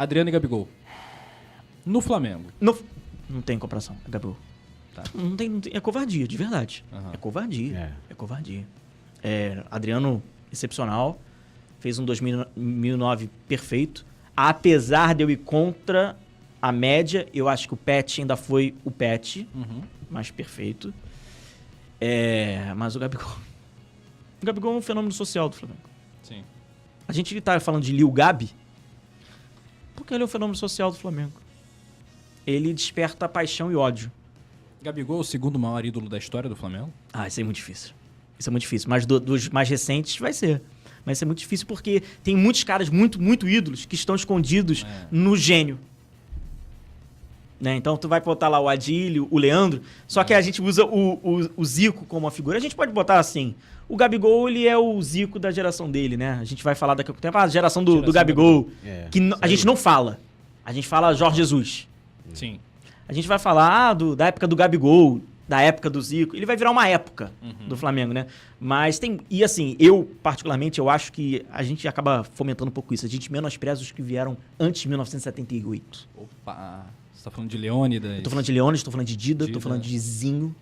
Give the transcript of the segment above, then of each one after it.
Adriano e Gabigol. No Flamengo. Não tem comparação, Gabigol. Tá. Não tem, é covardia, de verdade. Aham. É covardia. É covardia. Adriano, excepcional. Fez um 2009 perfeito. Apesar de eu ir contra a média, eu acho que o Pet ainda foi o Pet. Mais perfeito. Mas o Gabigol... O Gabigol é um fenômeno social do Flamengo. Sim. A gente tá falando de Lil Gabi porque ele é um fenômeno social do Flamengo. Ele desperta paixão e ódio. Gabigol é o segundo maior ídolo da história do Flamengo? Isso é muito difícil. Isso é muito difícil. Mas dos mais recentes vai ser. Mas isso é muito difícil porque tem muitos caras muito, muito ídolos que estão escondidos no gênio. Né? Então tu vai botar lá o Adílio, o Leandro, só que a gente usa o Zico como uma figura. A gente pode botar assim, o Gabigol ele é o Zico da geração dele, né? A gente vai falar daqui a pouco tempo, a geração do Gabigol, que a gente não fala. A gente fala Jorge Jesus. Sim. A gente vai falar da época do Gabigol, da época do Zico. Ele vai virar uma época do Flamengo, né? Mas tem... E assim, eu particularmente, eu acho que a gente acaba fomentando um pouco isso. A gente menospreza os que vieram antes de 1978. Opa... Você tá falando de Leônidas? Eu tô falando de Leônidas, tô falando de Dida, tô falando de Zinho.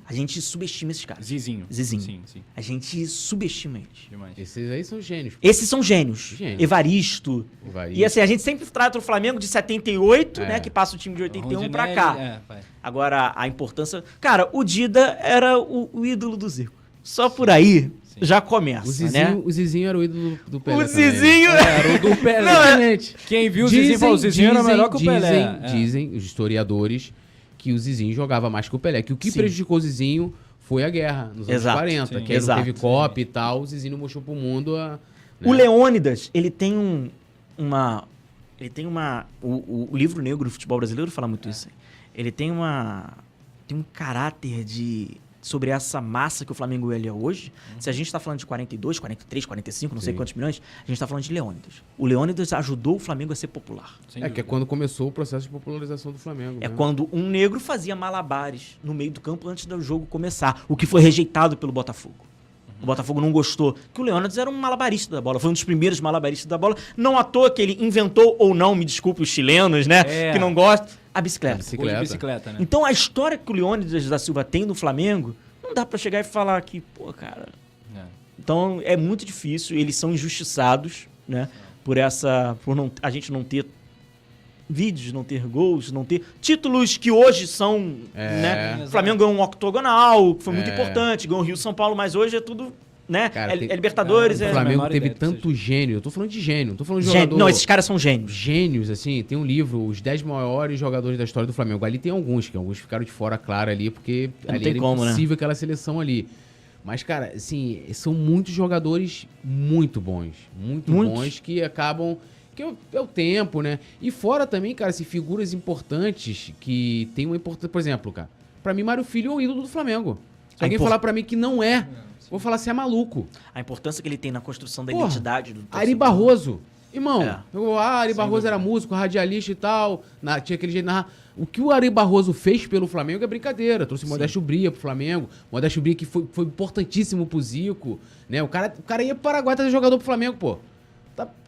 A gente subestima esses caras. Zizinho. Sim. A gente subestima eles. Demais. Esses aí são gênios. Esses são gênios. Evaristo. E assim, a gente sempre trata o Flamengo de 78, né? Que passa o time de 81 Rondinelli, pra cá. Agora, a importância... Cara, o Dida era o ídolo do Zico. Só por aí... Já começa, né? O Zizinho era o ídolo do Pelé. O Zizinho era o do Pelé. Exatamente. Quem viu o Zizinho falou, o Zizinho era melhor que o Pelé. Dizem os historiadores que o Zizinho jogava mais que o Pelé. Que o que prejudicou o Zizinho foi a guerra nos anos 40. Que aí não teve Copa e tal. O Zizinho mostrou pro mundo né? O Leônidas, ele tem o livro negro do futebol brasileiro fala muito isso. Ele tem um caráter sobre essa massa que o Flamengo é hoje. Se a gente está falando de 42, 43, 45, não sei quantos milhões, a gente está falando de Leônidas. O Leônidas ajudou o Flamengo a ser popular. Que é quando começou o processo de popularização do Flamengo. Quando um negro fazia malabares no meio do campo antes do jogo começar, o que foi rejeitado pelo Botafogo. O Botafogo não gostou. Que o Leônidas era um malabarista da bola. Foi um dos primeiros malabaristas da bola. Não à toa que ele inventou, ou não, me desculpe os chilenos, né? Que não gostam. A bicicleta. Bicicleta, né? Então a história que o Leônidas da Silva tem no Flamengo, não dá pra chegar e falar que, pô, cara... Então é muito difícil. Eles são injustiçados, né? A gente não ter vídeos, não ter gols, não ter títulos que hoje são, né? O Flamengo ganhou um octogonal, que foi muito importante, ganhou o Rio São Paulo, mas hoje é tudo, né? Cara, Libertadores. O Flamengo teve tanto gênio. Eu tô falando de gênio, não tô falando de jogador. Não, esses caras são gênios. Gênios, assim, tem um livro, Os 10 Maiores Jogadores da História do Flamengo. Ali tem alguns ficaram de fora, claro, ali, porque ali era impossível aquela seleção ali. Mas, cara, assim, são muitos jogadores muito bons. Muito bons que acabam... Que é o tempo, né? E fora também, cara, assim, figuras importantes que tem uma importância... Por exemplo, cara, pra mim, Mário Filho é o ídolo do Flamengo. Se alguém falar pra mim que não é, vou falar assim, é maluco. A importância que ele tem na construção da identidade do torcedor. Ari Barroso. Irmão, Ari Barroso era músico, radialista e tal, tinha aquele jeito de narrar. O que o Ari Barroso fez pelo Flamengo é brincadeira. Trouxe o Modesto Bria pro Flamengo. Modesto Bria que foi importantíssimo pro Zico, né? O cara ia pro Paraguai trazer jogador pro Flamengo, pô.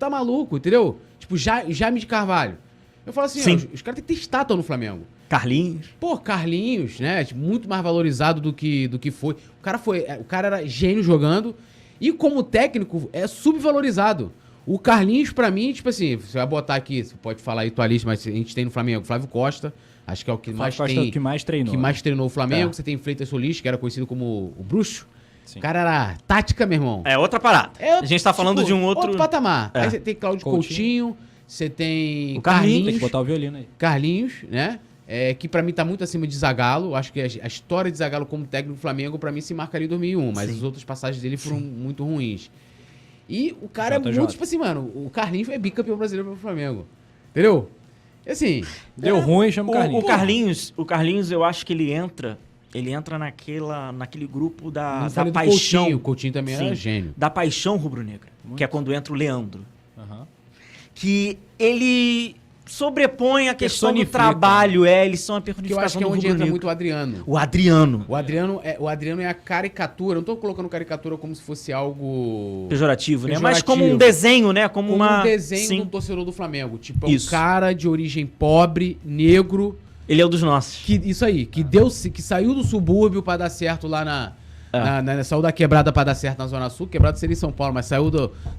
Tá maluco, entendeu? Tipo, Jaime de Carvalho. Eu falo assim, os caras têm que ter estátua no Flamengo. Carlinhos. Pô, Carlinhos, né? Tipo, muito mais valorizado do que foi. O cara era gênio jogando e como técnico é subvalorizado. O Carlinhos, pra mim, tipo assim, você vai botar aqui, você pode falar aí tua lista, mas a gente tem no Flamengo Flávio Costa, acho que é o que mais tem. O que mais treinou. Que mais treinou o Flamengo. Você tem Freitas Solis, que era conhecido como o Bruxo. O cara era tática, meu irmão. É outra parada. A gente tá falando de um outro patamar. Aí você tem Cláudio Coutinho, você tem o Carlinhos. Tem que botar o violino aí. Carlinhos, né? Que pra mim tá muito acima de Zagallo. Acho que a história de Zagallo como técnico do Flamengo, pra mim, se marcaria em 2001. Mas as outras passagens dele foram muito ruins. E o cara é muito, tipo assim, mano, o Carlinhos é bicampeão brasileiro pro Flamengo. Entendeu? E assim... Deu ruim, chama o Carlinhos. O Carlinhos, eu acho que ele entra naquele grupo da paixão. O Coutinho também era gênio. Da paixão rubro-negra. Que é quando entra o Leandro. Que ele sobrepõe a questão do trabalho. Eles são a personificação eu acho que é onde entra muito o Adriano. O Adriano. O Adriano é a caricatura. Eu não tô colocando caricatura como se fosse algo... pejorativo, né? Mas como um desenho, né? Como um desenho do torcedor do Flamengo. Tipo, é um cara de origem pobre, negro... Ele é um dos nossos. Isso aí, que saiu do subúrbio pra dar certo lá saiu da quebrada pra dar certo na Zona Sul. Quebrada seria em São Paulo, mas saiu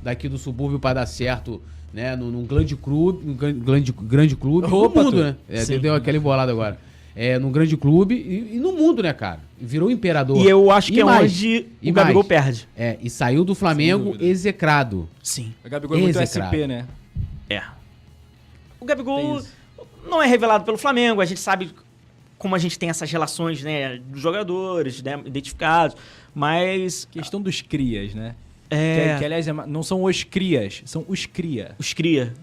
daqui do subúrbio pra dar certo, né? Num grande clube. No mundo, né? Deu aquela embolada agora. Num grande clube e no mundo, né, cara? Virou imperador. E eu acho que é onde o Gabigol perde. E saiu do Flamengo execrado. Sim. O Gabigol é muito SP, né? O Gabigol não é revelado pelo Flamengo, a gente sabe como a gente tem essas relações, né, dos jogadores, né, identificados, mas... Questão dos crias, né? Que aliás, não são os crias, são os cria. Os cria.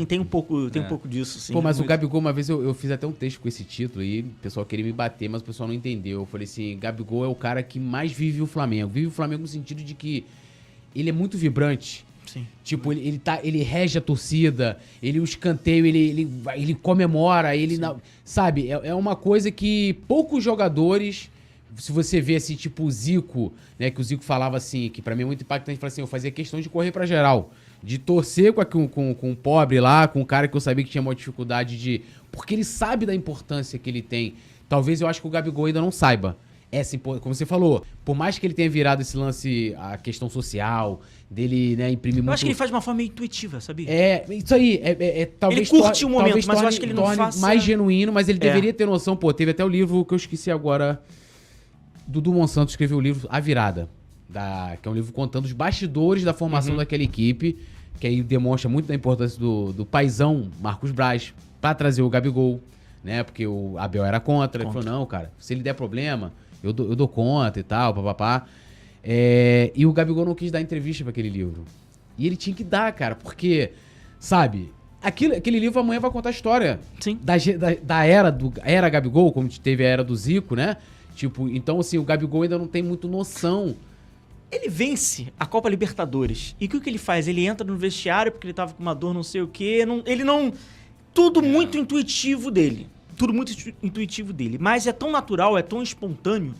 Tem um pouco disso, sim. Pô, mas o Gabigol, uma vez eu fiz até um texto com esse título aí, o pessoal queria me bater, mas o pessoal não entendeu. Eu falei assim, Gabigol é o cara que mais vive o Flamengo. Vive o Flamengo no sentido de que ele é muito vibrante. Sim. Tipo, ele rege a torcida, o escanteio, ele comemora, sabe? É uma coisa que poucos jogadores, se você vê assim, tipo o Zico, né? Que o Zico falava assim, que pra mim é muito impactante, falava assim, eu fazia questão de correr pra geral, de torcer com o pobre lá, com o cara que eu sabia que tinha uma dificuldade porque ele sabe da importância que ele tem. Talvez eu acho que o Gabigol ainda não saiba. Como você falou, por mais que ele tenha virado esse lance, a questão social, dele, né, imprimir muito... Eu acho que ele faz de uma forma meio intuitiva, sabia? Isso aí, talvez... Ele curte o momento, mas eu acho que ele não faça... mais genuíno, mas ele deveria ter noção, teve até o livro que eu esqueci agora, Dudu Monsanto escreveu o livro A Virada, que é um livro contando os bastidores da formação daquela equipe, que aí demonstra muito da importância do paizão Marcos Braz pra trazer o Gabigol, né, porque o Abel era contra. Ele falou, não, cara, se ele der problema... Eu dou conta e tal, papapá. E o Gabigol não quis dar entrevista pra aquele livro. E ele tinha que dar, cara, porque, sabe, aquele livro amanhã vai contar a história. Sim. Da era Gabigol, como teve a era do Zico, né? Tipo, então, assim, o Gabigol ainda não tem muito noção. Ele vence a Copa Libertadores. E o que ele faz? Ele entra no vestiário porque ele tava com uma dor não sei o quê. Tudo muito intuitivo dele. Tudo muito intuitivo dele. Mas é tão natural, é tão espontâneo,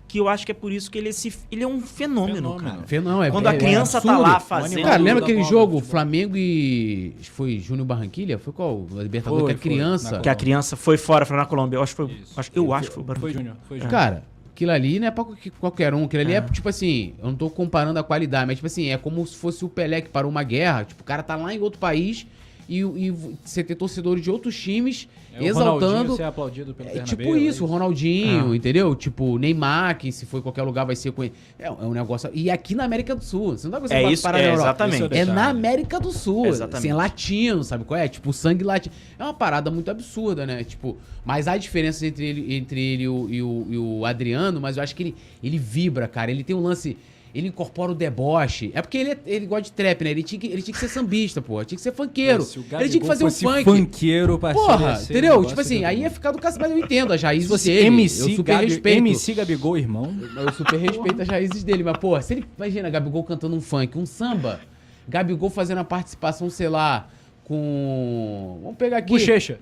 que eu acho que é por isso que ele é um fenômeno, cara. Quando a criança tá lá fazendo... Cara, lembra aquele jogo, Flamengo e... Foi Júnior Barranquilha? Foi qual? A Libertadores, que a criança... Que a criança foi fora, foi na Colômbia. Eu acho que foi o Barranquilha. Foi Júnior. Cara, aquilo ali não é pra qualquer um. Aquilo ali é tipo assim, eu não tô comparando a qualidade, mas tipo assim, é como se fosse o Pelé que parou uma guerra. Tipo, o cara tá lá em outro país... E você ter torcedores de outros times exaltando. Ser aplaudido pelo Bernabéu, tipo isso, o Ronaldinho, entendeu? Tipo, Neymar, que se for em qualquer lugar vai ser com ele. É um negócio. E aqui na América do Sul. Você não dá pra parar na Europa. Exatamente. É na América do Sul. Exatamente. Assim, é latino, sabe qual é? Tipo, sangue latino. É uma parada muito absurda, né? Tipo, mas há diferenças entre ele e o Adriano, mas eu acho que ele vibra, cara. Ele tem um lance. Ele incorpora o deboche. É porque ele gosta de trap, né? Ele tinha que ser sambista, porra. Tinha que ser funkeiro. Ele tinha que fazer um funk. Funkeiro, porra, entendeu? Tipo assim, aí ia ficar do cacete, mas eu entendo as raízes dele. MC, eu super respeito. MC Gabigol, irmão. Eu super respeito as raízes dele. Mas, porra, se ele... Imagina, Gabigol cantando um funk, um samba. Gabigol fazendo a participação, sei lá, com... Vamos pegar aqui. Bochecha.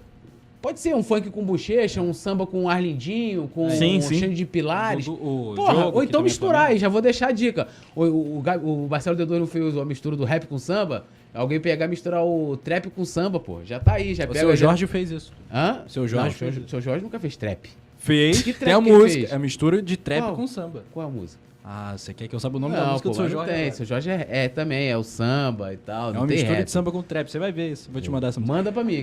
Pode ser um funk com bochecha, um samba com Arlindinho, com cheio de pilares. Ou então misturar, aí já vou deixar a dica. O Marcelo D2 não fez a mistura do rap com samba? Alguém pegar e misturar o trap com samba, pô. Já tá aí, já pega. O seu Jorge fez isso. Hã? O seu Jorge fez. O seu Jorge nunca fez trap. Fez. Que trap tem a música. É a mistura de trap com samba. Qual a música? Ah, você quer que eu saiba o nome da música do seu Jorge? Não tem. Seu Jorge também, é o samba e tal. É uma mistura de samba com trap. Você vai ver isso. Vou te mandar essa música. Manda pra mim.